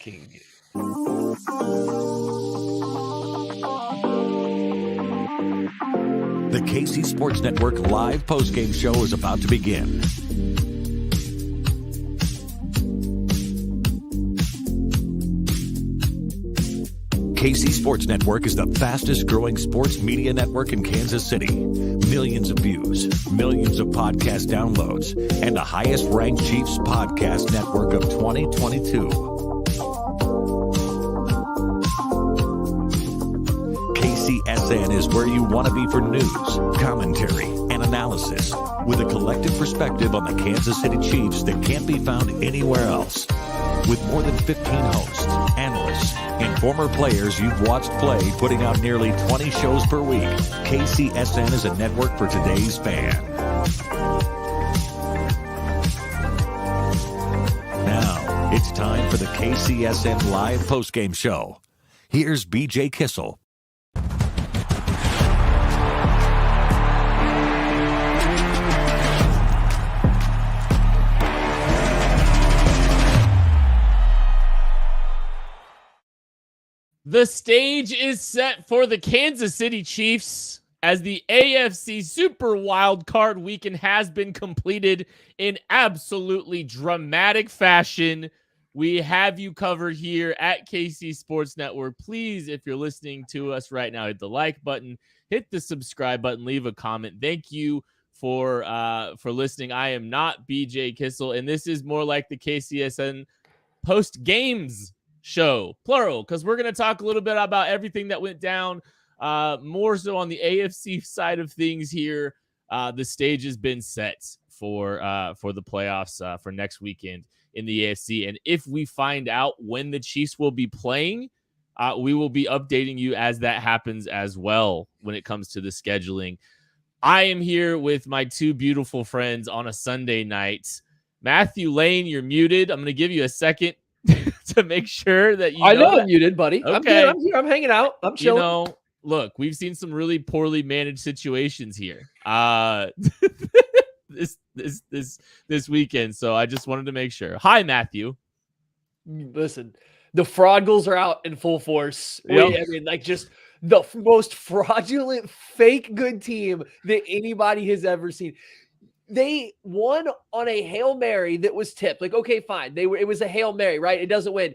talking. The KC Sports Network live postgame show is about to begin. KC Sports Network is the fastest growing sports media network in Kansas City. Millions of views, millions of podcast downloads, and the highest ranked Chiefs podcast network of 2022. KCSN is where you want to be for news, commentary, and analysis, with a collective perspective on the Kansas City Chiefs that can't be found anywhere else. With more than 15 hosts, analysts, and former players you've watched play, putting out nearly 20 shows per week, KCSN is a network for today's fan. Now, it's time for the KCSN live postgame show. Here's BJ Kissel. The stage is set for the Kansas City Chiefs as the AFC Super Wild Card Weekend has been completed in absolutely dramatic fashion. We have you covered here at KC Sports Network. Please, if you're listening to us right now, hit the like button, hit the subscribe button, leave a comment. Thank you for listening. I am not BJ Kissel, and this is more like the KCSN post games show, plural, because we're going to talk a little bit about everything that went down, more so on the AFC side of things here. The stage has been set for the playoffs for next weekend in the AFC, and if we find out when the Chiefs will be playing, we will be updating you as that happens as well when it comes to the scheduling. I am here with my two beautiful friends on a Sunday night. Matthew Lane, you're muted. I'm going to give you a second to make sure that you I know that. I'm muted, buddy. Okay. I'm good. I'm here. I'm hanging out. I'm chilling. You know, look, we've seen some really poorly managed situations here this weekend, so I just wanted to make sure. Hi, Matthew. Listen, the fraudgles are out in full force. Yep. I mean, like, just the most fraudulent, fake good team that anybody has ever seen. They won on a Hail Mary that was tipped. Like, okay, fine. It was a Hail Mary, right? It doesn't win.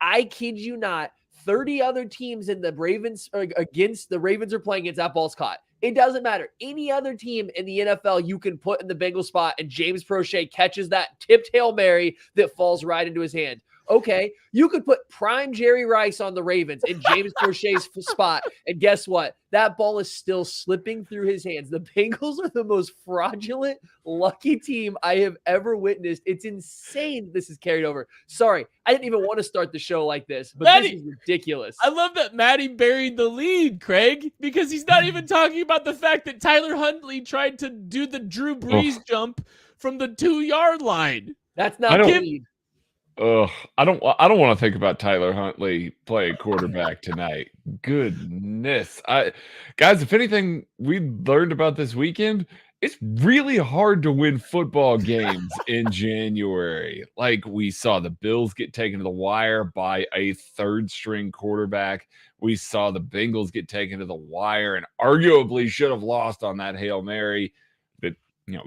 I kid you not. 30 other teams in the Ravens against the Ravens are playing against, that ball's caught. It doesn't matter. Any other team in the NFL you can put in the Bengals spot, and James Prochet catches that tipped Hail Mary that falls right into his hand. Okay, you could put prime Jerry Rice on the Ravens in James Prochet's spot, and guess what? That ball is still slipping through his hands. The Bengals are the most fraudulent, lucky team I have ever witnessed. It's insane this is carried over. Sorry, I didn't even want to start the show like this, but this is ridiculous. I love that Matty buried the lead, Craig, because he's not even talking about the fact that Tyler Huntley tried to do the Drew Brees jump from the 2-yard line. That's not the lead. I don't want to think about Tyler Huntley playing quarterback tonight. Goodness. Guys, if anything we learned about this weekend, it's really hard to win football games in January. Like, we saw the Bills get taken to the wire by a third-string quarterback. We saw the Bengals get taken to the wire and arguably should have lost on that Hail Mary. You know,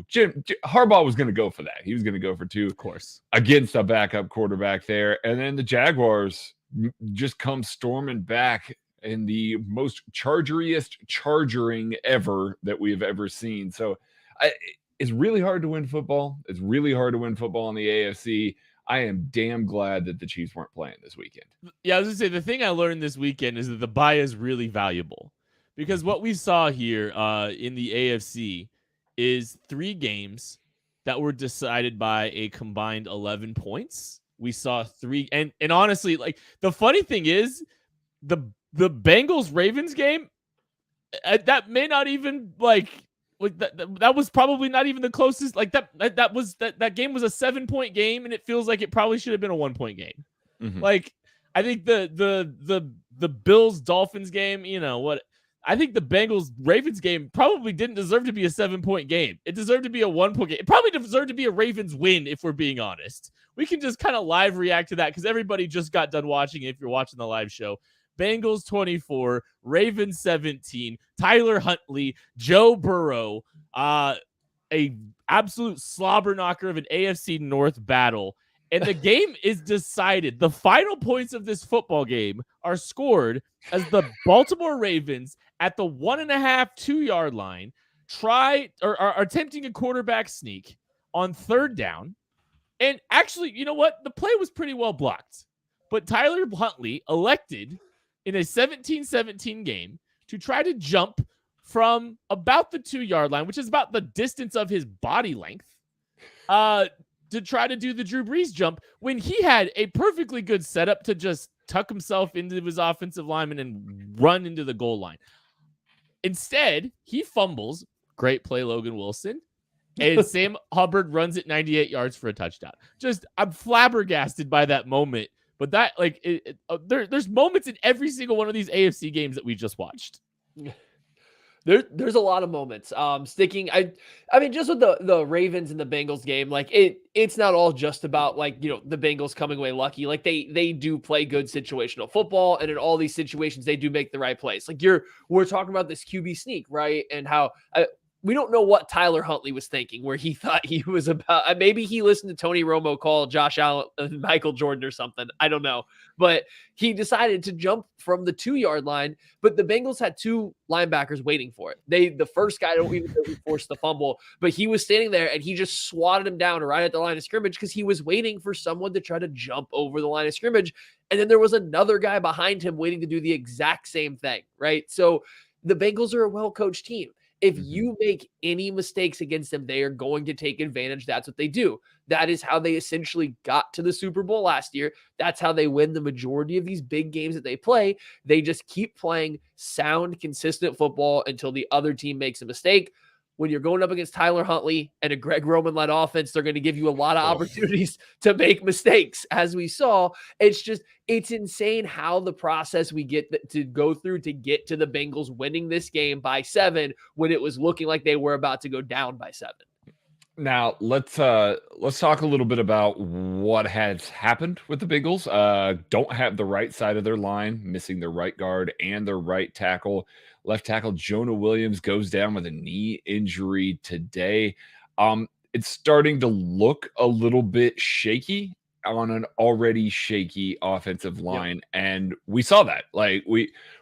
Harbaugh was going to go for that. He was going to go for two, of course, against a backup quarterback there. And then the Jaguars just come storming back in the most chargering ever that we have ever seen. So it's really hard to win football. It's really hard to win football in the AFC. I am damn glad that the Chiefs weren't playing this weekend. Yeah, I was going to say, the thing I learned this weekend is that the bye is really valuable, because what we saw here in the AFC is 3 games that were decided by a combined 11 points. We saw 3, and honestly, like, the funny thing is the Bengals Ravens game, that may not even that was probably not even the closest. Like, that game was a 7-point game, and it feels like it probably should have been a 1-point game. Mm-hmm. Like, I think the Bills Dolphins game, you know what? I think the Bengals-Ravens game probably didn't deserve to be a 7-point game. It deserved to be a 1-point game. It probably deserved to be a Ravens win, if we're being honest. We can just kind of live react to that because everybody just got done watching it if you're watching the live show. Bengals 24, Ravens 17, Tyler Huntley, Joe Burrow, a absolute slobber knocker of an AFC North battle. And the game is decided. The final points of this football game are scored as the Baltimore Ravens at the 1.5, 2-yard line are attempting a quarterback sneak on 3rd down. And actually, you know what? The play was pretty well blocked. But Tyler Huntley elected in a 17-17 game to try to jump from about the 2-yard line, which is about the distance of his body length, to try to do the Drew Brees jump when he had a perfectly good setup to just tuck himself into his offensive lineman and run into the goal line. Instead, he fumbles. Great play, Logan Wilson. And Sam Hubbard runs it 98 yards for a touchdown. I'm flabbergasted by that moment. But that, there's moments in every single one of these AFC games that we just watched. There's a lot of moments. Sticking. I mean, just with the Ravens and the Bengals game, it's not all just about the Bengals coming away lucky. They do play good situational football, and in all these situations, they do make the right plays. We're talking about this QB sneak, right? And how we don't know what Tyler Huntley was thinking, where he thought he was about. Maybe he listened to Tony Romo call Josh Allen and Michael Jordan or something. I don't know. But he decided to jump from the 2-yard line. But the Bengals had 2 linebackers waiting for it. The first guy don't even know he forced the fumble, but he was standing there and he just swatted him down right at the line of scrimmage because he was waiting for someone to try to jump over the line of scrimmage. And then there was another guy behind him waiting to do the exact same thing, right? So the Bengals are a well-coached team. If you make any mistakes against them, they are going to take advantage. That's what they do. That is how they essentially got to the Super Bowl last year. That's how they win the majority of these big games that they play. They just keep playing sound, consistent football until the other team makes a mistake. When you're going up against Tyler Huntley and a Greg Roman-led offense, they're going to give you a lot of opportunities to make mistakes, as we saw. It's insane how the process we get to go through to get to the Bengals winning this game by 7 when it was looking like they were about to go down by 7. Now let's talk a little bit about what has happened with the Bengals. Don't have the right side of their line, missing their right guard and their right tackle. Left tackle Jonah Williams goes down with a knee injury today. It's starting to look a little bit shaky on an already shaky offensive line. Yep. And we saw that.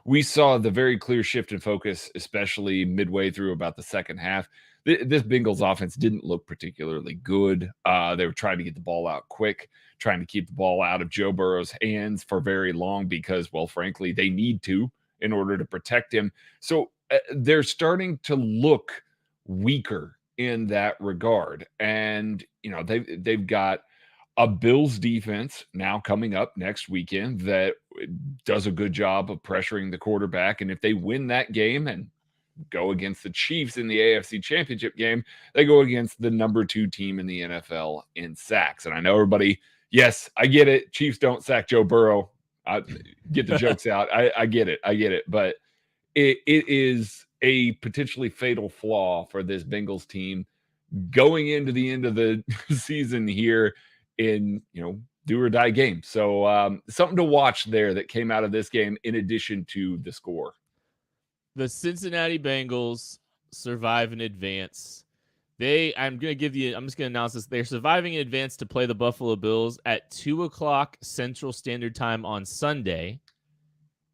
We saw the very clear shift in focus, especially midway through about the second half. This Bengals offense didn't look particularly good. They were trying to get the ball out quick, trying to keep the ball out of Joe Burrow's hands for very long because, well, frankly, they need to in order to protect him. So they're starting to look weaker in that regard. And, they've got a Bills defense now coming up next weekend that does a good job of pressuring the quarterback. And if they win that game and go against the Chiefs in the AFC Championship game, they go against the number 2 team in the NFL in sacks. And I know everybody, yes, I get it. Chiefs don't sack Joe Burrow. I get the jokes out. I get it. But it is a potentially fatal flaw for this Bengals team going into the end of the season here in, do or die game. So something to watch there that came out of this game in addition to the score. The Cincinnati Bengals survive in advance. I'm just going to announce this. They're surviving in advance to play the Buffalo Bills at 2:00 Central Standard Time on Sunday.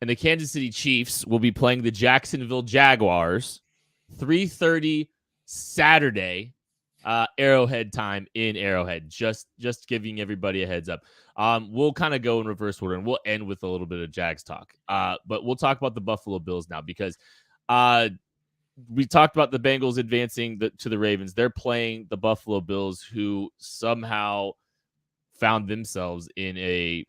And the Kansas City Chiefs will be playing the Jacksonville Jaguars 3:30 Saturday, Arrowhead time in Arrowhead. Just giving everybody a heads up. We'll kind of go in reverse order and we'll end with a little bit of Jags talk. But we'll talk about the Buffalo Bills now because we talked about the Bengals advancing to the Ravens. They're playing the Buffalo Bills, who somehow found themselves in a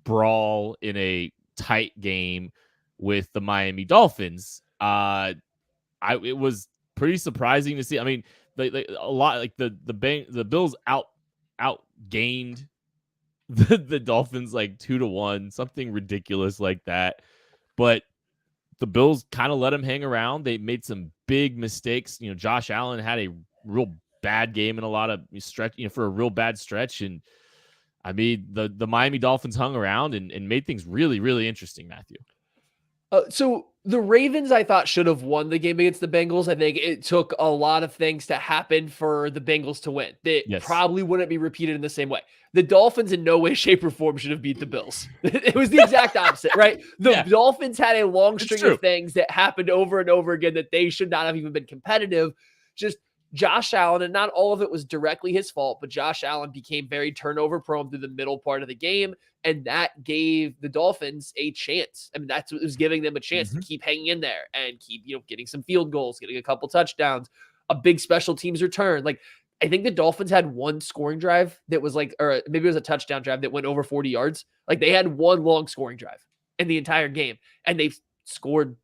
brawl in a tight game with the Miami Dolphins. It was pretty surprising to see. I mean, the Bills outgained the Dolphins 2-1, something ridiculous like that. But the Bills kind of let him hang around. They made some big mistakes. Josh Allen had a real bad game in a lot of stretch, for a real bad stretch. And I mean, the Miami Dolphins hung around and made things really, really interesting, Matthew. So the Ravens, I thought, should have won the game against the Bengals. I think it took a lot of things to happen for the Bengals to win. That probably wouldn't be repeated in the same way. The Dolphins in no way, shape, or form should have beat the Bills. It was the exact opposite, right? The Dolphins had a long string of things that happened over and over again that they should not have even been competitive. Just Josh Allen, and not all of it was directly his fault, but Josh Allen became very turnover prone through the middle part of the game, and that gave the Dolphins a chance. I mean, that's what was giving them a chance to keep hanging in there and keep, getting some field goals, getting a couple touchdowns, a big special teams return. Like, I think the Dolphins had one scoring drive that was or maybe it was a touchdown drive that went over 40 yards. Like, they had one long scoring drive in the entire game, and they scored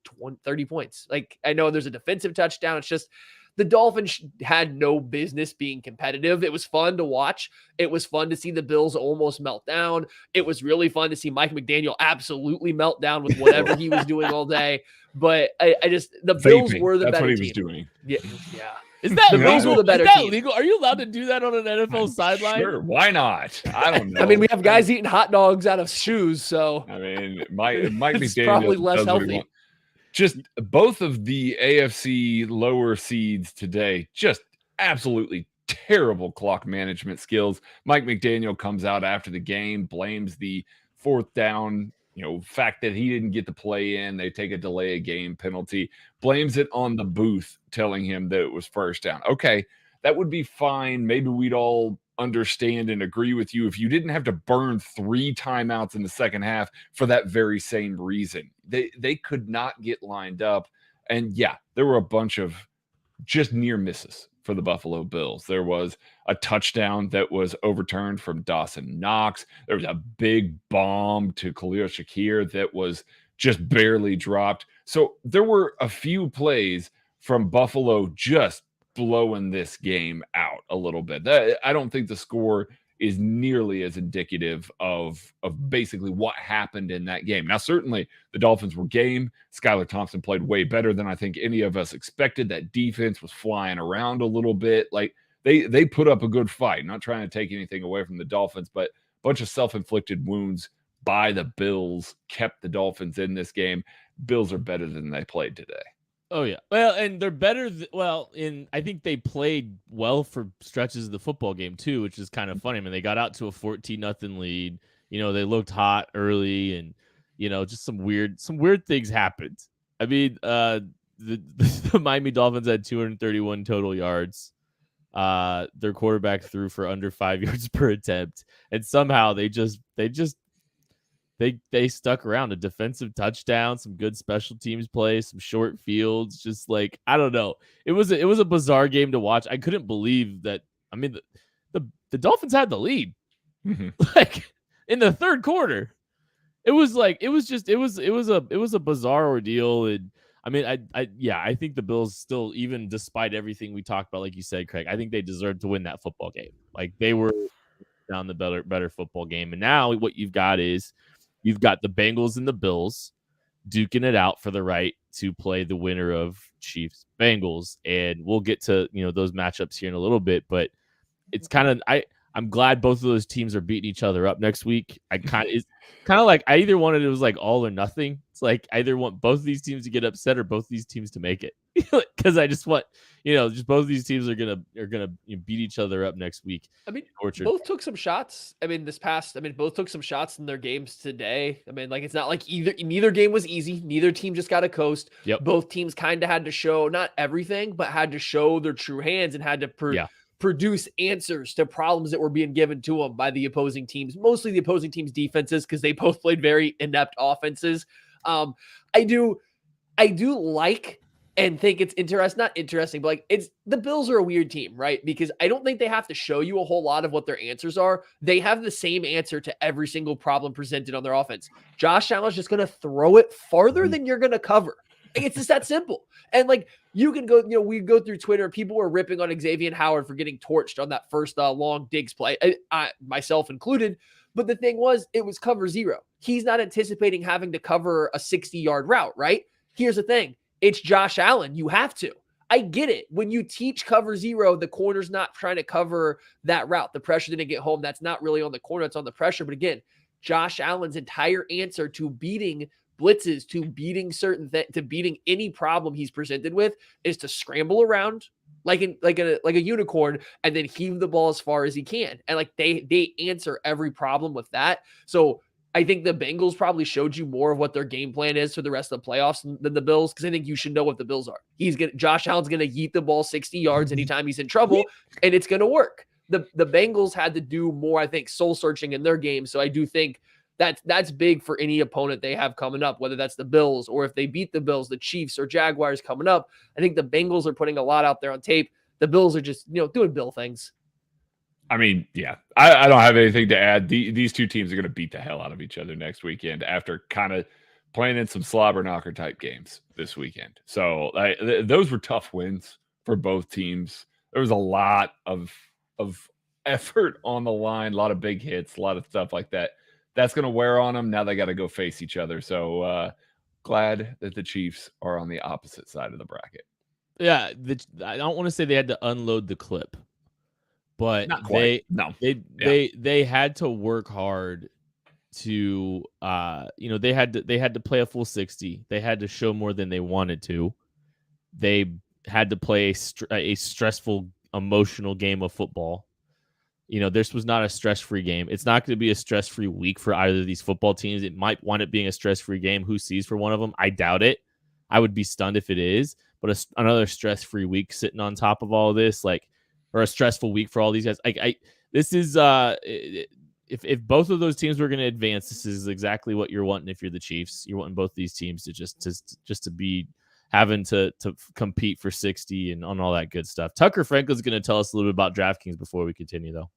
30 points. Like, I know there's a defensive touchdown. It's just, the Dolphins had no business being competitive. It was fun to watch. It was fun to see the Bills almost melt down. It was really fun to see Mike McDaniel absolutely melt down with whatever he was doing all day. But the Bills were the better team. That's what he was doing. Yeah. Is that the Bills were the better team? Legal? Are you allowed to do that on an NFL sideline? Sure, why not? I don't know. I mean, we have guys eating hot dogs out of shoes, so I mean, Mike McDaniel probably less healthy. Just both of the AFC lower seeds today, just absolutely terrible clock management skills. Mike McDaniel comes out after the game, blames the fourth down, fact that he didn't get to play in. They take a delay of game penalty, blames it on the booth, telling him that it was first down. Okay, that would be fine. Maybe we'd all understand and agree with you if you didn't have to burn 3 timeouts in the second half for that very same reason. They could not get lined up. And yeah, there were a bunch of just near misses for the Buffalo Bills. There was a touchdown that was overturned from Dawson Knox. There was a big bomb to Khalil Shakir that was just barely dropped. So there were a few plays from Buffalo just blowing this game out a little bit. I don't think the score is nearly as indicative of basically what happened in that game. Now, certainly the Dolphins were game. Skylar Thompson played way better than I think any of us expected. That defense was flying around a little bit. Like, they put up a good fight. Not trying to take anything away from the Dolphins, but a bunch of self-inflicted wounds by the Bills kept the Dolphins in this game. Bills are better than they played today. Oh, yeah. Well, and they're better. I think they played well for stretches of the football game, too, which is kind of funny. I mean, they got out to a 14-0 lead. They looked hot early, and, just some weird things happened. I mean, the Miami Dolphins had 231 total yards. Their quarterback threw for under 5 yards per attempt. And somehow they stuck around. A defensive touchdown, some good special teams play, some short fields. Just like, I don't know. It was a bizarre game to watch. I couldn't believe that. I mean, the Dolphins had the lead, like in the third quarter. It was a bizarre ordeal. And I mean, I think the Bills still, even despite everything we talked about, like you said, Craig, I think they deserved to win that football game. Like, they were down the better football game. And now what you've got is, you've got the Bengals and the Bills duking it out for the right to play the winner of Chiefs Bengals. And we'll get to, those matchups here in a little bit, but it's kind of, I'm glad both of those teams are beating each other up next week. It's kind of like, I either wanted, it was like all or nothing. It's like, I either want both of these teams to get upset or both of these teams to make it. Cause I just want, just both of these teams are going to beat each other up next week. I mean, both took some shots. I mean, both took some shots in their games today. I mean, like, it's not like neither game was easy. Neither team just got a coast. Yep. Both teams kind of had to show, not everything, but had to show their true hands and had to produce answers to problems that were being given to them by the opposing teams, mostly the opposing teams' defenses, because they both played very inept offenses. I do like and think it's not interesting, but like, the Bills are a weird team, right? Because I don't think they have to show you a whole lot of what their answers are. They have the same answer to every single problem presented on their offense. Josh Allen's just going to throw it farther than you're going to cover. Like, it's just that simple. And like, you can go, we go through Twitter. People were ripping on Xavier Howard for getting torched on that first long Diggs play, I myself included. But the thing was, it was cover zero. He's not anticipating having to cover a 60-yard route, right? here's the thing. It's Josh Allen. You have to. I get it. When you teach cover zero, the corner's not trying to cover that route. The pressure didn't get home. That's not really on the corner. It's on the pressure. But again, Josh Allen's entire answer to beating blitzes, to beating to beating any problem he's presented with is to scramble around like a unicorn and then heave the ball as far as he can. And like they answer every problem with that. So I think the Bengals probably showed you more of what their game plan is for the rest of the playoffs than the Bills, because I think you should know what the Bills are. Josh Allen's going to yeet the ball 60 yards anytime he's in trouble, and it's going to work. The Bengals had to do more, I think, soul searching in their game. So I do think that's big for any opponent they have coming up, whether that's the Bills or if they beat the Bills, the Chiefs or Jaguars coming up. I think the Bengals are putting a lot out there on tape. The Bills are just, doing Bill things. I mean, yeah, I don't have anything to add. These two teams are going to beat the hell out of each other next weekend after kind of playing in some slobber knocker type games this weekend. So those were tough wins for both teams. There was a lot of effort on the line, a lot of big hits, a lot of stuff like that. That's going to wear on them. Now they got to go face each other. So glad that the Chiefs are on the opposite side of the bracket. Yeah, I don't want to say they had to unload the clip, but they had to work hard to they had to play a full 60. They had to show more than they wanted to. They had to play a stressful, emotional game of football. This was not a stress-free game. It's not going to be a stress-free week for either of these football teams. It might wind up being a stress-free game. Who sees for one of them? I doubt it. I would be stunned if it is. But another stress-free week sitting on top of all of this, or a stressful week for all these guys. This is if both of those teams were going to advance, this is exactly what you're wanting. If you're the Chiefs, you're wanting both these teams to just to be having to compete for 60 and on all that good stuff. Tucker Franklin's going to tell us a little bit about DraftKings before we continue, though.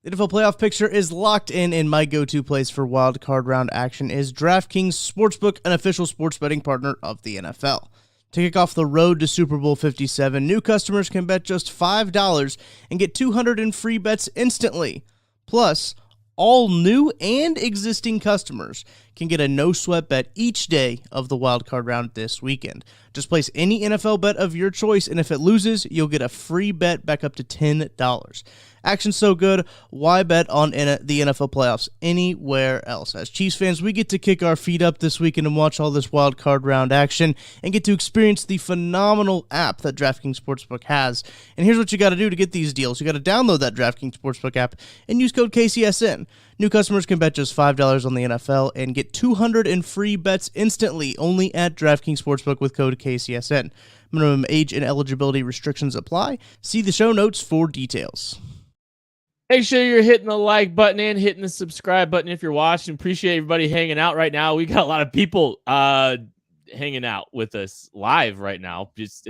The NFL playoff picture is locked in, and my go-to place for wild card round action is DraftKings Sportsbook, an official sports betting partner of the NFL. To kick off the road to Super Bowl 57, new customers can bet just $5 and get 200 in free bets instantly. Plus, all new and existing customers can get a no-sweat bet each day of the wild card round this weekend. Just place any NFL bet of your choice, and if it loses, you'll get a free bet back up to $10. Action's so good, why bet on the NFL playoffs anywhere else? As Chiefs fans, we get to kick our feet up this weekend and watch all this wild card round action and get to experience the phenomenal app that DraftKings Sportsbook has. And here's what you got to do to get these deals. You got to download that DraftKings Sportsbook app and use code KCSN. New customers can bet just $5 on the NFL and get 200 in free bets instantly only at DraftKings Sportsbook with code KCSN. Minimum age and eligibility restrictions apply. See the show notes for details. Make sure you're hitting the like button and hitting the subscribe button if you're watching. Appreciate everybody hanging out right now. We got a lot of people hanging out with us live right now. Chiefs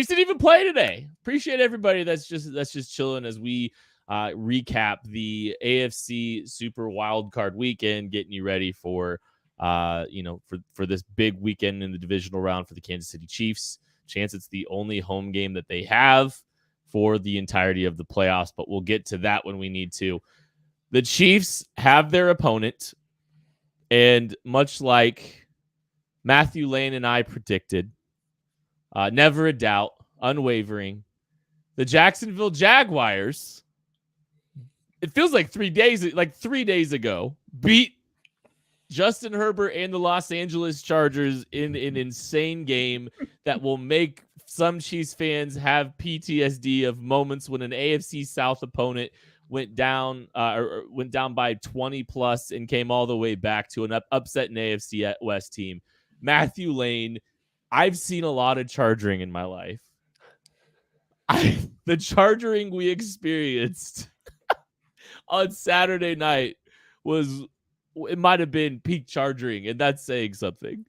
didn't even play today. Appreciate everybody that's just chilling as we recap the AFC Super Wild Card Weekend, getting you ready for this big weekend in the divisional round for the Kansas City Chiefs. Chance it's the only home game that they have for the entirety of the playoffs, but we'll get to that when we need to. The Chiefs have their opponent, and much like Matthew Lane and I predicted, never a doubt, unwavering, the Jacksonville Jaguars, it feels like 3 days ago, beat Justin Herbert and the Los Angeles Chargers in an insane game that will make some Chiefs fans have PTSD of moments when an AFC South opponent went down by 20 plus and came all the way back to an upset an AFC West team. Matthew Lane, I've seen a lot of charging in my life. The charging we experienced on Saturday night it might have been peak charging, and that's saying something.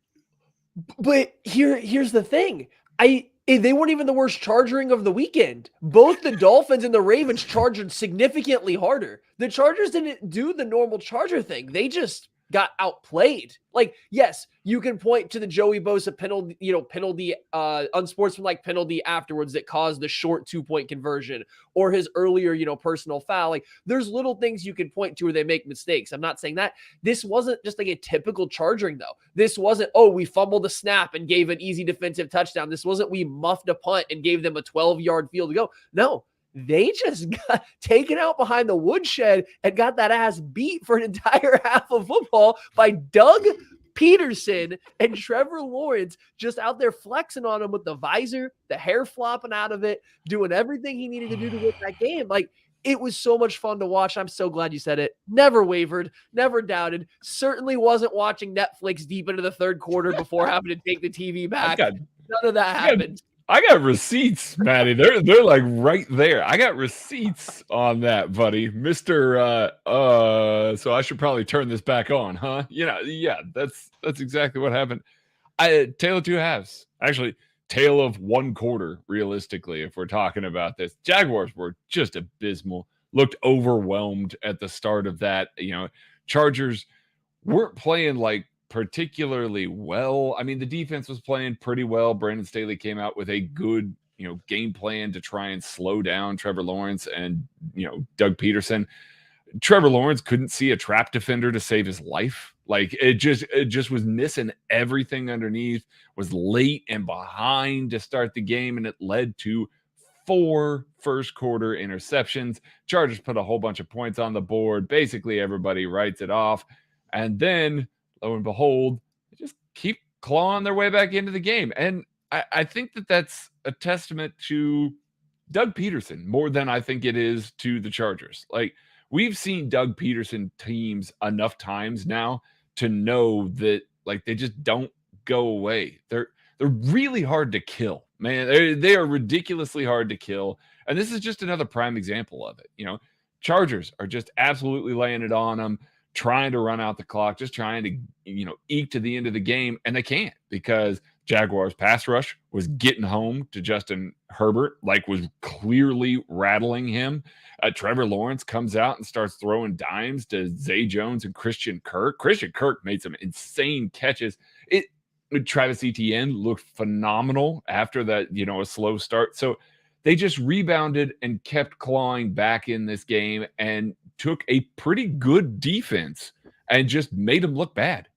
But here's the thing. They weren't even the worst charging of the weekend. Both the Dolphins and the Ravens charged significantly harder. The Chargers didn't do the normal Charger thing. They just got outplayed. Like, yes, you can point to the Joey Bosa penalty, unsportsmanlike penalty afterwards that caused the short 2-point conversion, or his earlier, personal foul. Like, there's little things you can point to where they make mistakes. I'm not saying that. This wasn't just like a typical Charging, though. This wasn't, we fumbled a snap and gave an easy defensive touchdown. This wasn't we muffed a punt and gave them a 12-yard field to go. No, they just got taken out behind the woodshed and got that ass beat for an entire half of football by Doug Peterson and Trevor Lawrence, just out there flexing on him with the visor, the hair flopping out of it, doing everything he needed to do to win that game. Like, it was so much fun to watch. I'm so glad you said it. Never wavered, never doubted. Certainly wasn't watching Netflix deep into the third quarter before having to take the TV back. None of that happened. I got receipts, Maddie. They're like right there. I got receipts on that, buddy. Mr. So I should probably turn this back on, huh? Yeah, that's exactly what happened. Tale of two halves. Actually, tale of one quarter, realistically, if we're talking about this. Jaguars were just abysmal. Looked overwhelmed at the start of that. Chargers weren't playing like particularly well. I mean, the defense was playing pretty well. Brandon Staley came out with a good, game plan to try and slow down Trevor Lawrence and, Doug Peterson. Trevor Lawrence couldn't see a trap defender to save his life. Like, it just was missing everything underneath, was late and behind to start the game, and it led to 4 first quarter interceptions. Chargers put a whole bunch of points on the board. Basically, everybody writes it off. And then, lo and behold, they just keep clawing their way back into the game. And I think that that's a testament to Doug Peterson more than I think it is to the Chargers. Like, we've seen Doug Peterson teams enough times now to know that, like, they just don't go away. They're really hard to kill, man. They are ridiculously hard to kill. And this is just another prime example of it. Chargers are just absolutely laying it on them, trying to run out the clock, just trying to, eke to the end of the game. And they can't, because Jaguars pass rush was getting home to Justin Herbert, like was clearly rattling him. Trevor Lawrence comes out and starts throwing dimes to Zay Jones and Christian Kirk. Christian Kirk made some insane catches. Travis Etienne looked phenomenal after that, a slow start. So they just rebounded and kept clawing back in this game and took a pretty good defense and just made them look bad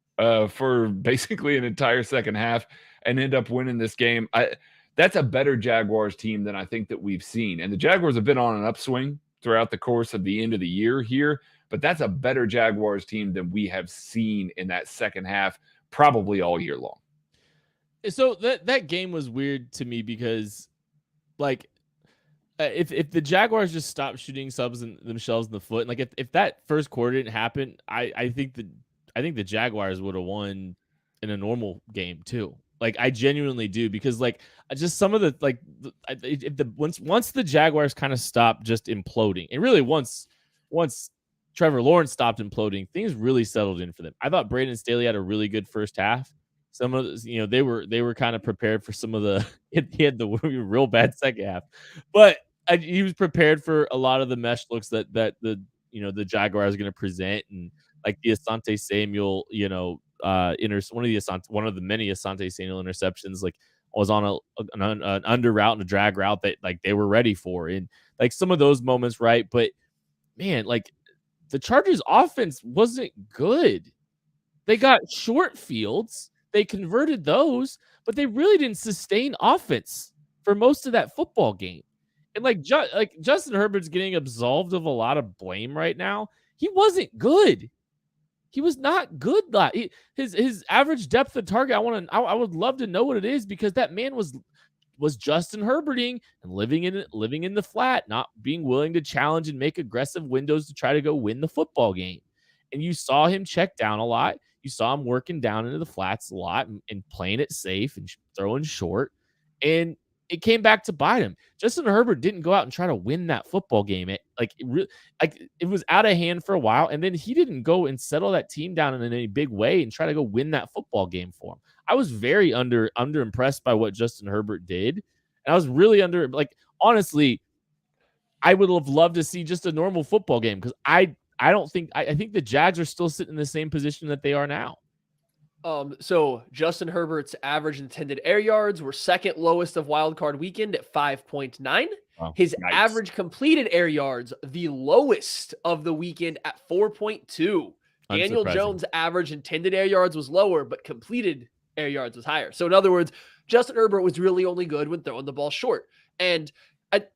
for basically an entire second half and end up winning this game. That's a better Jaguars team than I think that we've seen. And the Jaguars have been on an upswing throughout the course of the end of the year here, but that's a better Jaguars team than we have seen in that second half probably all year long. So that game was weird to me because, like, if the Jaguars just stopped shooting themselves in the foot, and like if that first quarter didn't happen, I think the Jaguars would have won in a normal game too. Like, I genuinely do, because like just some of the once the Jaguars kind of stopped just imploding, and really once Trevor Lawrence stopped imploding, things really settled in for them. I thought Brandon Staley had a really good first half. Some of the, they were kind of prepared for some of the he had the real bad second half, but he was prepared for a lot of the mesh looks that the Jaguars are going to present, and like the Asante Samuel, one of the many Asante Samuel interceptions, like, was on an under route and a drag route that like they were ready for, and like some of those moments, right? But man, like, the Chargers offense wasn't good. They got short fields. They converted those, but they really didn't sustain offense for most of that football game. And like Justin Herbert's getting absolved of a lot of blame right now. He wasn't good. He was not good. His average depth of target, I would love to know what it is, because that man was Justin Herberting and living in the flat, not being willing to challenge and make aggressive windows to try to go win the football game. And you saw him check down a lot. You saw him working down into the flats a lot and playing it safe and throwing short. And it came back to bite him. Justin Herbert didn't go out and try to win that football game. It was out of hand for a while, and then he didn't go and settle that team down in any big way and try to go win that football game for him. I was very under impressed by what Justin Herbert did, and I was really honestly, I would have loved to see just a normal football game, because I I don't think I think the Jags are still sitting in the same position that they are now. So Justin Herbert's average intended air yards were second lowest of wild card weekend at 5.9. Wow, His nice. average completed air yards, the lowest of the weekend at 4.2. Daniel Unsurprising. Jones' average intended air yards was lower, but completed air yards was higher. So in other words, Justin Herbert was really only good when throwing the ball short. And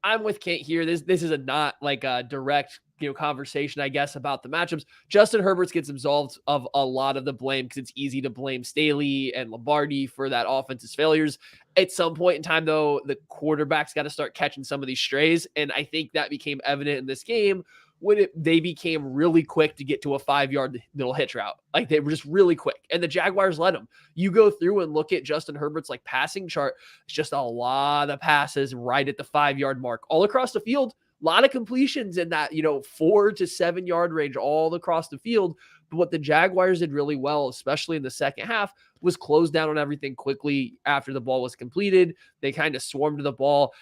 I'm with Kent here. This is a not like a direct conversation, I guess, about the matchups. Justin Herbert gets absolved of a lot of the blame because it's easy to blame Staley and Lombardi for that offense's failures. At some point in time, though, the quarterback's got to start catching some of these strays, and I think that became evident in this game when they became really quick to get to a 5-yard little hitch route. Like, they were just really quick, and the Jaguars let them. You go through and look at Justin Herbert's like passing chart. It's just a lot of passes right at the 5-yard mark all across the field. A lot of completions in that 4 to 7 yard range all across the field. But what the Jaguars did really well, especially in the second half, was close down on everything quickly after the ball was completed. They kind of swarmed to the ball.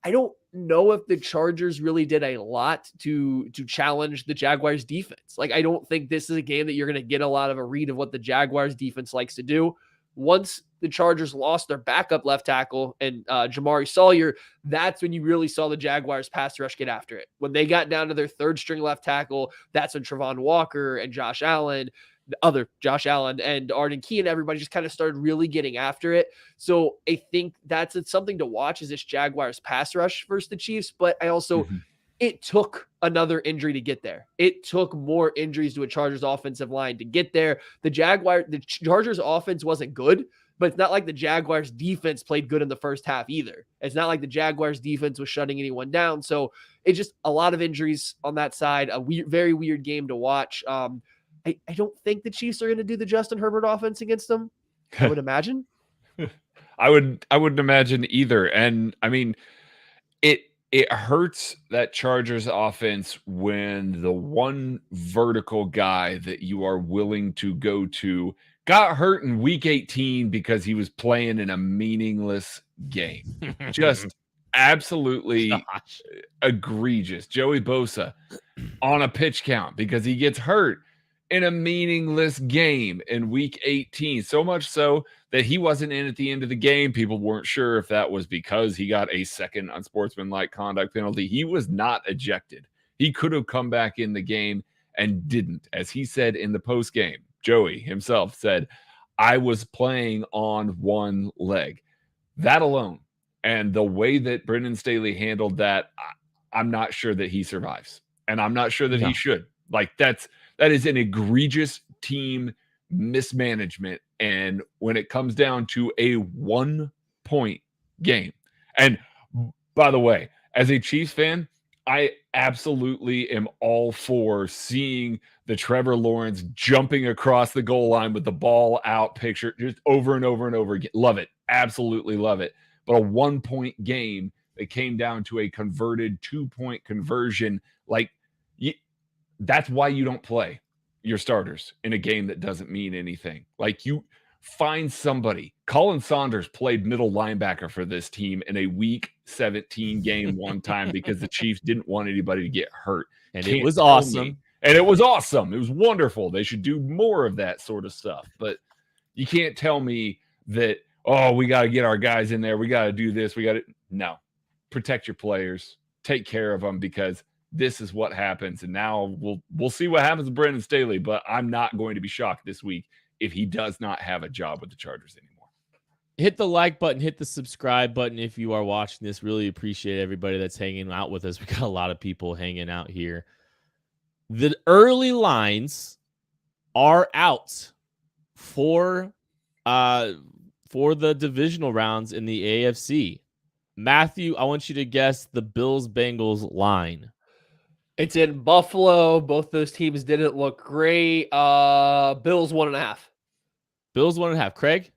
I don't know if the Chargers really did a lot to challenge the Jaguars defense. Like, I don't think this is a game that you're going to get a lot of a read of what the Jaguars defense likes to do. Once the Chargers lost their backup left tackle and Jamari Sawyer, that's when you really saw the Jaguars pass rush get after it. When they got down to their third string left tackle, that's when Travon Walker and Josh Allen and Arden Key and everybody just kind of started really getting after it. So I think it's something to watch, is this Jaguars pass rush versus the Chiefs. But I also, it took another injury to get there. It took more injuries to a Chargers offensive line to get there. The Chargers offense wasn't good, but it's not like the Jaguars defense played good in the first half either. It's not like the Jaguars defense was shutting anyone down. So it's just a lot of injuries on that side. Very weird game to watch. I don't think the Chiefs are going to do the Justin Herbert offense against them, I would imagine. I wouldn't imagine either. And I mean, it hurts that Chargers offense when the one vertical guy that you are willing to go to got hurt in week 18 because he was playing in a meaningless game. Just absolutely egregious. Joey Bosa on a pitch count because he gets hurt in a meaningless game in week 18. So much so that he wasn't in at the end of the game. People weren't sure if that was because he got a second unsportsmanlike conduct penalty. He was not ejected. He could have come back in the game and didn't. As he said in the post game, Joey himself said, I was playing on one leg. That alone, and the way that Brendan Staley handled that, I'm not sure that he survives. And I'm not sure that he should. Like, that is an egregious team mismanagement. And when it comes down to a 1-point game, and by the way, as a Chiefs fan, I absolutely am all for seeing the Trevor Lawrence jumping across the goal line with the ball out picture just over and over and over again. Love it. Absolutely love it. But a 1-point game that came down to a converted 2-point conversion, like, that's why you don't play your starters in a game that doesn't mean anything. Like, you find somebody. Colin Saunders played middle linebacker for this team in a week 17 game one time because the Chiefs didn't want anybody to get hurt. And it was awesome. And it was awesome. It was wonderful. They should do more of that sort of stuff. But you can't tell me that, oh, we got to get our guys in there. We got to do this. No. Protect your players. Take care of them, because this is what happens. And now we'll see what happens with Brendan Staley, but I'm not going to be shocked this week if he does not have a job with the Chargers anymore. Hit the like button, hit the subscribe button if you are watching this. Really appreciate everybody that's hanging out with us. We got a lot of people hanging out here. The early lines are out for the divisional rounds in the AFC. Matthew, I want you to guess the Bills-Bengals line. It's in Buffalo. Both those teams didn't look great. Bills 1.5. Bills 1.5. Craig?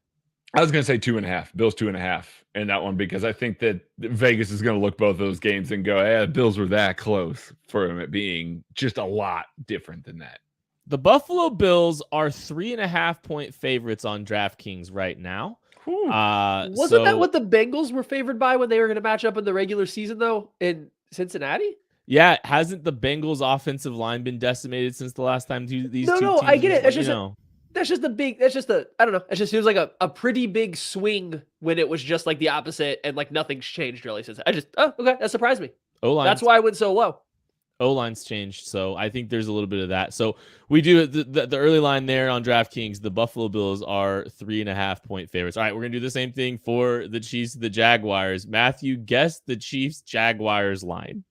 I was going to say 2.5. Bills 2.5 in that one, because I think that Vegas is going to look both those games and go, the Bills were that close, for them it being just a lot different than that. The Buffalo Bills are 3.5-point favorites on DraftKings right now. Wasn't that what the Bengals were favored by when they were going to match up in the regular season, though, in Cincinnati? Yeah, hasn't the Bengals offensive line been decimated since the last time these two teams? No, I get it. That's you just know. that's just I don't know. It just seems like a pretty big swing when it was just like the opposite and like nothing's changed really since. Okay, that surprised me. That's why I went so low. O-line's changed, so I think there's a little bit of that. So we do the early line there on DraftKings. The Buffalo Bills are 3.5-point favorites. All right, we're gonna do the same thing for the Chiefs, the Jaguars. Matthew, guess the Chiefs Jaguars line.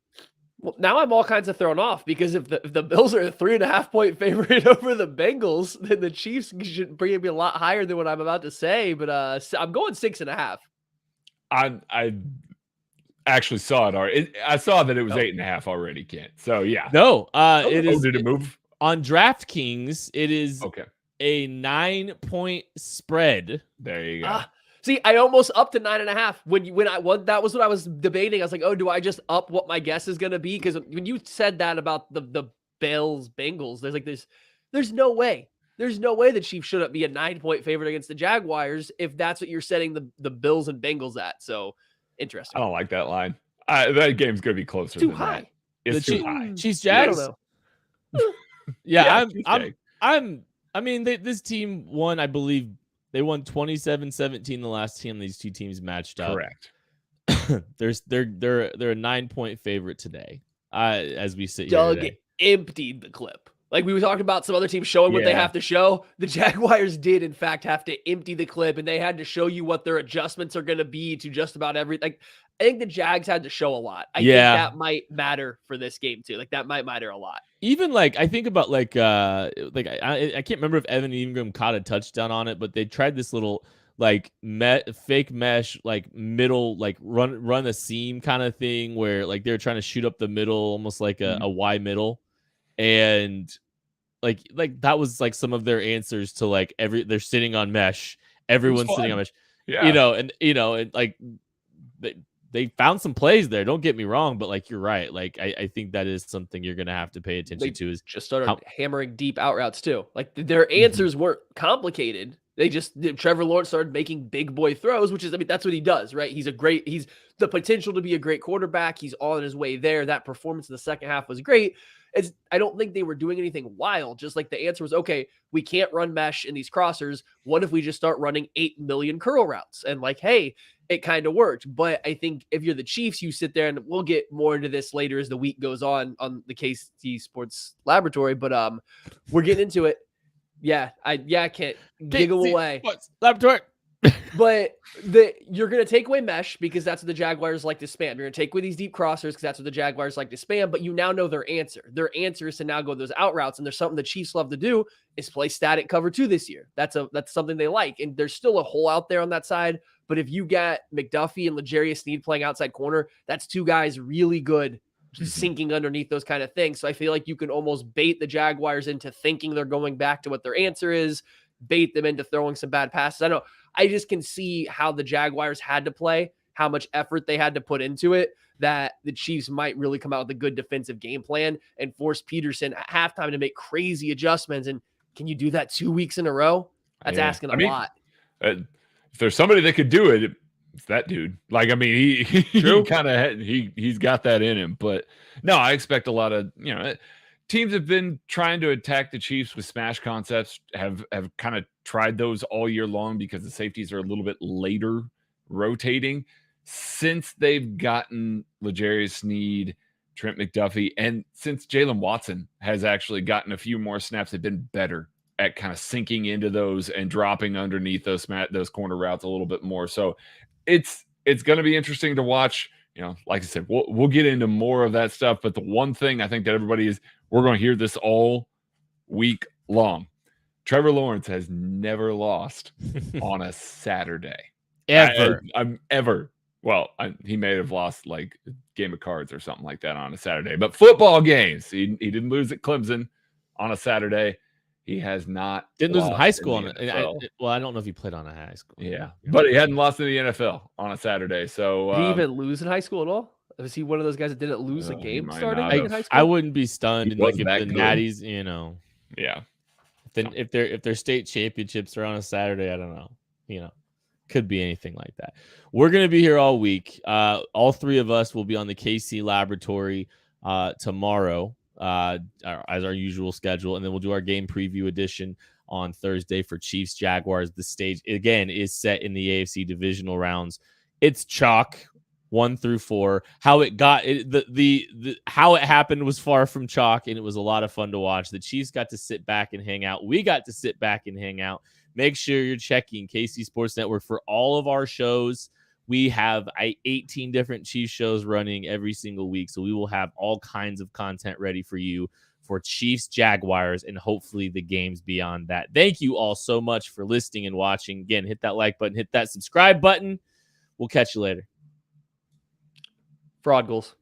Well, now I'm all kinds of thrown off because if the Bills are a 3.5-point favorite over the Bengals, then the Chiefs should bring it be a lot higher than what I'm about to say. But I'm going 6.5. I actually saw it already. I saw that it was 8.5 already, Kent. So yeah. No, it is. Did it move? On DraftKings, it is Okay. a 9-point spread. There you go. See, I almost upped to 9.5 that was what I was debating. I was like, oh, do I just up what my guess is going to be? Because when you said that about the Bills Bengals, there's no way. There's no way the Chiefs shouldn't be a 9-point favorite against the Jaguars if that's what you're setting the Bills and Bengals at. So interesting. I don't like that line. That game's going to be closer. Too than high. That. It's too high. Chiefs I Jags. don't know. Yeah, I mean, this team won, I believe they won 27-17 the last time these two teams matched up. Correct. They're a 9-point favorite today. As we sit here Doug today. emptied the clip. Like we were talking about some other teams showing what they have to show. The Jaguars did, in fact, have to empty the clip, and they had to show you what their adjustments are going to be to just about everything. I think the Jags had to show a lot. I think that might matter for this game too. Like that might matter a lot. Even like I think about I can't remember if Evan Ingram caught a touchdown on it, but they tried this little like fake mesh like middle like run a seam kind of thing where like they're trying to shoot up the middle almost like a Y middle. And like that was like some of their answers to like they're sitting on mesh. Everyone's sitting on mesh. Yeah. And like they found some plays there. Don't get me wrong, but like you're right. Like I think that is something you're gonna have to pay attention to. Is just started hammering deep out routes too. Like their answers weren't complicated. Trevor Lawrence started making big boy throws, which is, that's what he does, right? He's the potential to be a great quarterback. He's on his way there. That performance in the second half was great. I don't think they were doing anything wild. Just like the answer was, okay, we can't run mesh in these crossers. What if we just start running 8 million curl routes? And like, hey, it kind of worked. But I think if you're the Chiefs, you sit there, and we'll get more into this later as the week goes on the KC Sports Laboratory. But we're getting into it. Yeah, I can't giggle away. Laboratory. But you're going to take away mesh because that's what the Jaguars like to spam. You're going to take away these deep crossers because that's what the Jaguars like to spam, but you now know their answer. Their answer is to now go those out routes, and there's something the Chiefs love to do is play static cover 2 this year. That's something they like, and there's still a hole out there on that side, but if you got McDuffie and L'Jarius Sneed playing outside corner, that's 2 guys really good sinking underneath those kind of things. So I feel like you can almost bait the Jaguars into thinking they're going back to what their answer is, bait them into throwing some bad passes. I just can see how the Jaguars had to play, how much effort they had to put into it, that the Chiefs might really come out with a good defensive game plan and force Peterson at halftime to make crazy adjustments. And can you do that 2 weeks in a row? That's asking a lot. If there's somebody that could do it, it's that dude. Like, I mean, he's got that in him. But no, I expect a lot of, teams have been trying to attack the Chiefs with smash concepts, have kind of tried those all year long because the safeties are a little bit later rotating. Since they've gotten L'Jarius Sneed, Trent McDuffie, and since Jalen Watson has actually gotten a few more snaps, they've been better at kind of sinking into those and dropping underneath those corner routes a little bit more. So it's going to be interesting to watch. Like I said, we'll get into more of that stuff. But the one thing I think that we're going to hear this all week long. Trevor Lawrence has never lost on a Saturday. Ever. Well, he may have lost like a game of cards or something like that on a Saturday. But football games, he didn't lose at Clemson on a Saturday. He has not. Didn't lose in high school. I don't know if he played on a high school. Yeah, but he hadn't lost in the NFL on a Saturday. So did he even lose in high school at all? Was he one of those guys that didn't lose a game starting in high school? I wouldn't be stunned. If the Natties, Yeah. Then if their state championships are on a Saturday, I don't know. Could be anything like that. We're gonna be here all week. All 3 of us will be on the KC Laboratory tomorrow as our usual schedule. And then we'll do our game preview edition on Thursday for Chiefs Jaguars. The stage, again, is set in the AFC divisional rounds. It's chalk 1 through 4. How it got how it happened was far from chalk, and it was a lot of fun to watch. The Chiefs got to sit back and hang out. We got to sit back and hang out. Make sure you're checking KC Sports Network for all of our shows. We have 18 different Chiefs shows running every single week, so we will have all kinds of content ready for you for Chiefs Jaguars and hopefully the games beyond that. Thank you all so much for listening and watching. Again, hit that like button, hit that subscribe button. We'll catch you later. Fraud goals.